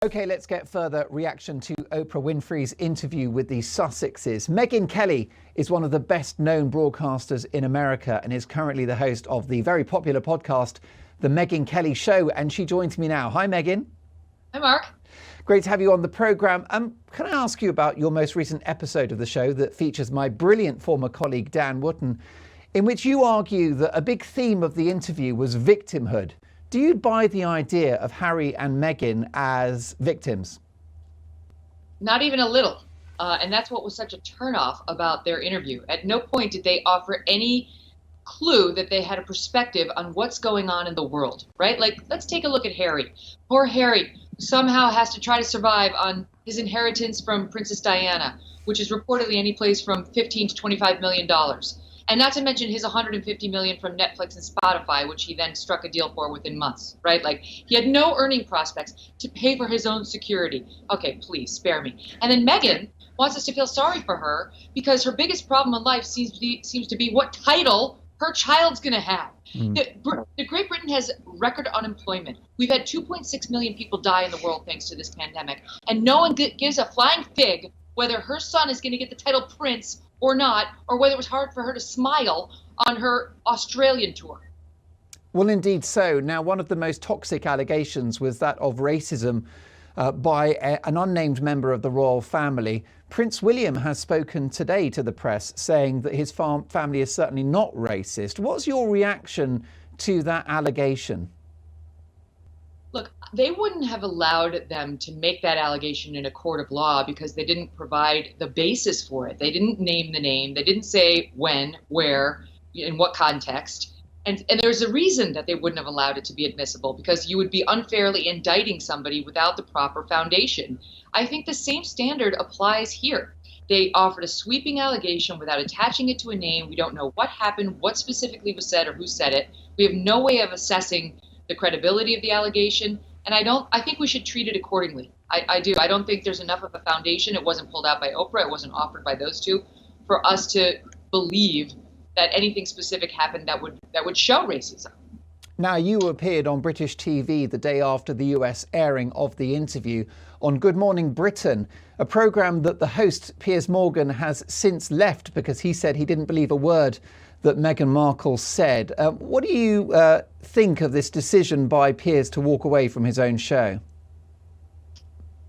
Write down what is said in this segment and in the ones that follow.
OK, let's get further reaction to Oprah Winfrey's interview with the Sussexes. Megyn Kelly is one of the best known broadcasters in America and is currently the host of the very popular podcast, The Megyn Kelly Show. And she joins me now. Hi, Megyn. Hi, Mark. Great to have you on the programme. Can I ask you about your most recent episode of the show that features my brilliant former colleague, Dan Wootton, in which you argue that a big theme of the interview was victimhood? Do you buy the idea of Harry and Meghan as victims? Not even a little. And that's what was such a turnoff about their interview. At no point did they offer any clue that they had a perspective on what's going on in the world, right? Like, let's take a look at Harry. Poor Harry somehow has to try to survive on his inheritance from Princess Diana, which is reportedly any place from $15 to $25 million. And not to mention his $150 million from Netflix and Spotify, which he then struck a deal for within months, right? Like, he had no earning prospects to pay for his own security. Okay, please spare me. And then Meghan wants us to feel sorry for her because her biggest problem in life seems to be what title her child's going to have. The Great Britain has record unemployment. We've had 2.6 million people die in the world thanks to this pandemic, and no one gives a flying fig whether her son is going to get the title prince or not, or whether it was hard for her to smile on her Australian tour. Well, indeed so. Now, one of the most toxic allegations was that of racism by an unnamed member of the royal family. Prince William has spoken today to the press saying that his family is certainly not racist. What's your reaction to that allegation? Look, they wouldn't have allowed them to make that allegation in a court of law because they didn't provide the basis for it. They didn't name the name. They didn't say when, where, in what context. And there's a reason that they wouldn't have allowed it to be admissible, because you would be unfairly indicting somebody without the proper foundation. I think the same standard applies here. They offered a sweeping allegation without attaching it to a name. We don't know what happened, what specifically was said, or who said it. We have no way of assessing the credibility of the allegation, and I think we should treat it accordingly. I do. I don't think there's enough of a foundation. It wasn't pulled out by Oprah. It wasn't offered by those two for us to believe that anything specific happened that would show racism. Now, you appeared on British TV the day after the US airing of the interview on Good Morning Britain, a programme that the host, Piers Morgan, has since left because he said he didn't believe a word that Meghan Markle said. What do you think of this decision by Piers to walk away from his own show?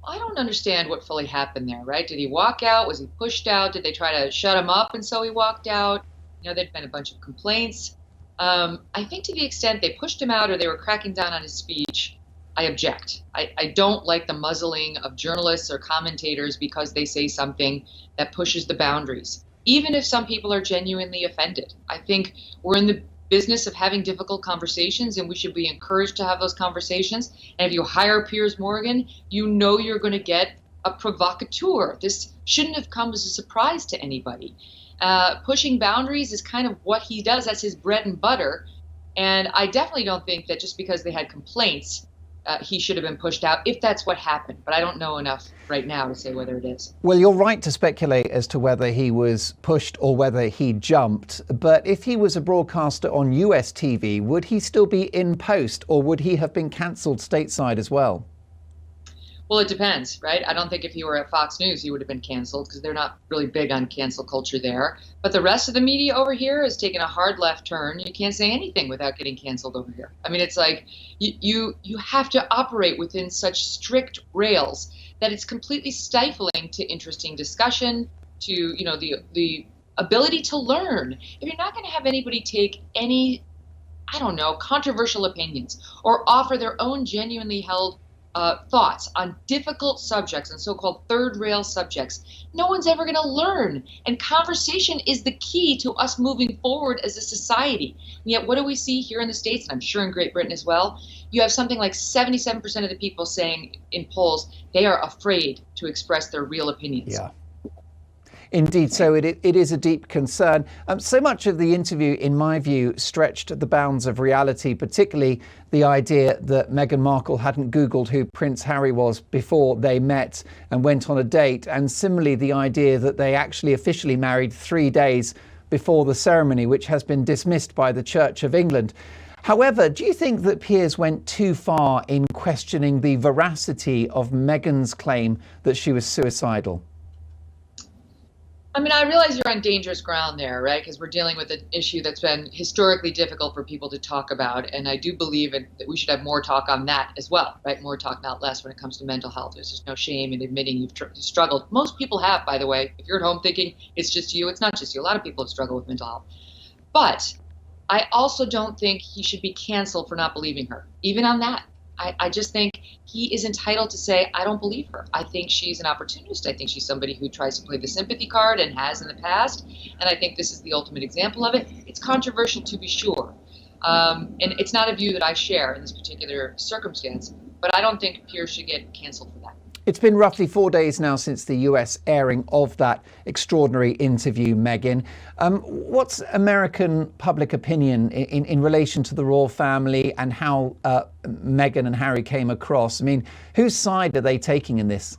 I don't understand what fully happened there, right? Did he walk out? Was he pushed out? Did they try to shut him up and so he walked out? You know, there'd been a bunch of complaints. I think to the extent they pushed him out or they were cracking down on his speech, I object. I don't like the muzzling of journalists or commentators because they say something that pushes the boundaries, even if some people are genuinely offended. I think we're in the business of having difficult conversations, and we should be encouraged to have those conversations. And if you hire Piers Morgan, you know you're going to get a provocateur. This shouldn't have come as a surprise to anybody. Pushing boundaries is kind of what he does. That's his bread and butter. And I definitely don't think that just because they had complaints, he should have been pushed out, if that's what happened. But I don't know enough right now to say whether it is. Well, you're right to speculate as to whether he was pushed or whether he jumped. But if he was a broadcaster on US TV, would he still be in post, or would he have been cancelled stateside as well? Well, it depends, right? I don't think if he were at Fox News, he would have been canceled because they're not really big on cancel culture there. But the rest of the media over here has taken a hard left turn. You can't say anything without getting canceled over here. I mean, it's like you have to operate within such strict rails that it's completely stifling to interesting discussion, to, you know, the ability to learn. If you're not going to have anybody take any, I don't know, controversial opinions or offer their own genuinely held thoughts on difficult subjects and so-called third rail subjects, no one's ever going to learn. And conversation is the key to us moving forward as a society. And yet, what do we see here in the States, and I'm sure in Great Britain as well? You have something like 77% of the people saying in polls they are afraid to express their real opinions. Yeah. Indeed, so it is a deep concern. So much of the interview, in my view, stretched the bounds of reality, particularly the idea that Meghan Markle hadn't Googled who Prince Harry was before they met and went on a date. And similarly, the idea that they actually officially married 3 days before the ceremony, which has been dismissed by the Church of England. However, do you think that Piers went too far in questioning the veracity of Meghan's claim that she was suicidal? I mean, I realize you're on dangerous ground there, right? Because we're dealing with an issue that's been historically difficult for people to talk about. And I do believe that we should have more talk on that as well, right? More talk, not less, when it comes to mental health. There's just no shame in admitting you've struggled. Most people have, by the way. If you're at home thinking it's just you, it's not just you. A lot of people have struggled with mental health. But I also don't think he should be canceled for not believing her, even on that. I just think he is entitled to say, I don't believe her. I think she's an opportunist. I think she's somebody who tries to play the sympathy card and has in the past. And I think this is the ultimate example of it. It's controversial, to be sure. And it's not a view that I share in this particular circumstance. But I don't think Piers should get canceled for that. It's been roughly 4 days now since the US airing of that extraordinary interview, Megyn. What's American public opinion in relation to the royal family and how Meghan and Harry came across? I mean, whose side are they taking in this?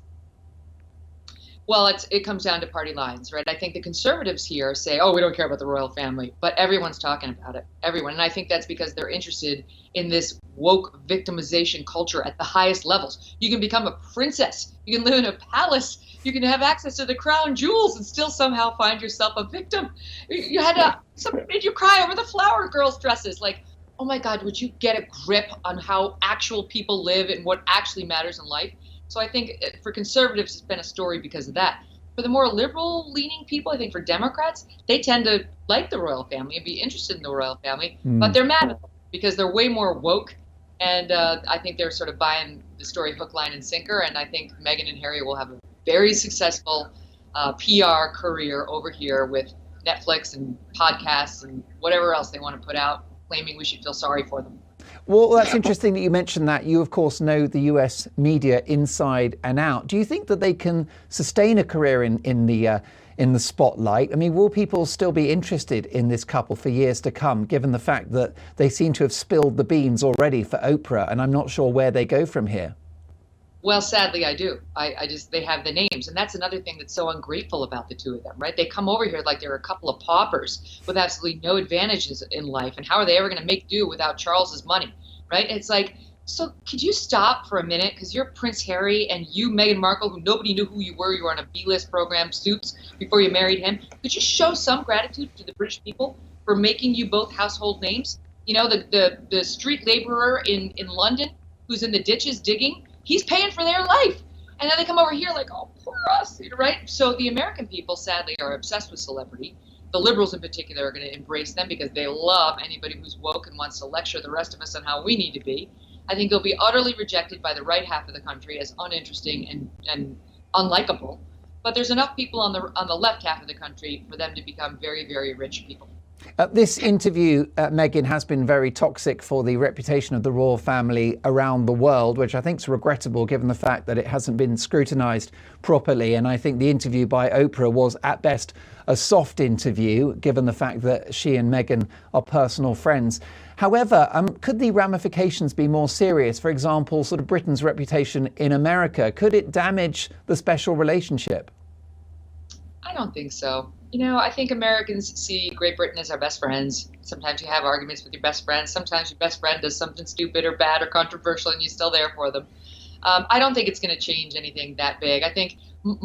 Well, it comes down to party lines, right? I think the conservatives here say, oh, we don't care about the royal family, but everyone's talking about it, everyone. And I think that's because they're interested in this woke victimization culture at the highest levels. You can become a princess, you can live in a palace, you can have access to the crown jewels and still somehow find yourself a victim. You had somebody made you cry over the flower girls' dresses. Like, oh my God, would you get a grip on how actual people live and what actually matters in life? So I think for conservatives, it's been a story because of that. For the more liberal-leaning people, I think for Democrats, they tend to like the royal family and be interested in the royal family, but they're mad at them because they're way more woke. And I think they're sort of buying the story hook, line, and sinker. And I think Meghan and Harry will have a very successful PR career over here with Netflix and podcasts and whatever else they want to put out, claiming we should feel sorry for them. Well, that's interesting that you mentioned that. You, of course, know the US media inside and out. Do you think that they can sustain a career in the spotlight? I mean, will people still be interested in this couple for years to come, given the fact that they seem to have spilled the beans already for Oprah, and I'm not sure where they go from here? Well, sadly, I do. They have the names. And that's another thing that's so ungrateful about the two of them, right? They come over here like they're a couple of paupers with absolutely no advantages in life. And how are they ever going to make do without Charles's money, right? It's like, so could you stop for a minute? Because you're Prince Harry and you, Meghan Markle, who nobody knew who you were. You were on a B-list program, Suits, before you married him. Could you show some gratitude to the British people for making you both household names? You know, the street laborer in London who's in the ditches digging, he's paying for their life. And then they come over here like, oh, poor us, right? So the American people, sadly, are obsessed with celebrity. The liberals in particular are going to embrace them because they love anybody who's woke and wants to lecture the rest of us on how we need to be. I think they'll be utterly rejected by the right half of the country as uninteresting and unlikable. But there's enough people on the left half of the country for them to become very, very rich people. This interview, Megyn, has been very toxic for the reputation of the royal family around the world, which I think is regrettable given the fact that it hasn't been scrutinised properly. And I think the interview by Oprah was at best a soft interview, given the fact that she and Meghan are personal friends. However, could the ramifications be more serious? For example, sort of Britain's reputation in America, could it damage the special relationship? I don't think so. You know, I think Americans see Great Britain as our best friends. Sometimes you have arguments with your best friends. Sometimes your best friend does something stupid or bad or controversial and you're still there for them. I don't think it's going to change anything that big. I think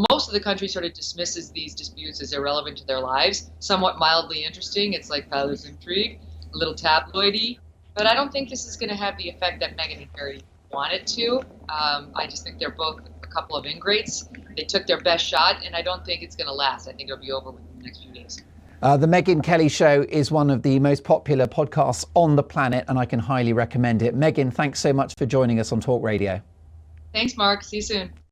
most of the country sort of dismisses these disputes as irrelevant to their lives, somewhat mildly interesting. It's like Palace intrigue, a little tabloidy. But I don't think this is going to have the effect that Meghan and Harry want it to. I just think they're both a couple of ingrates. They took their best shot, and I don't think it's going to last. I think it'll be over within the next few days. The Megyn Kelly Show is one of the most popular podcasts on the planet, and I can highly recommend it. Megyn, thanks so much for joining us on Talk Radio. Thanks, Mark. See you soon.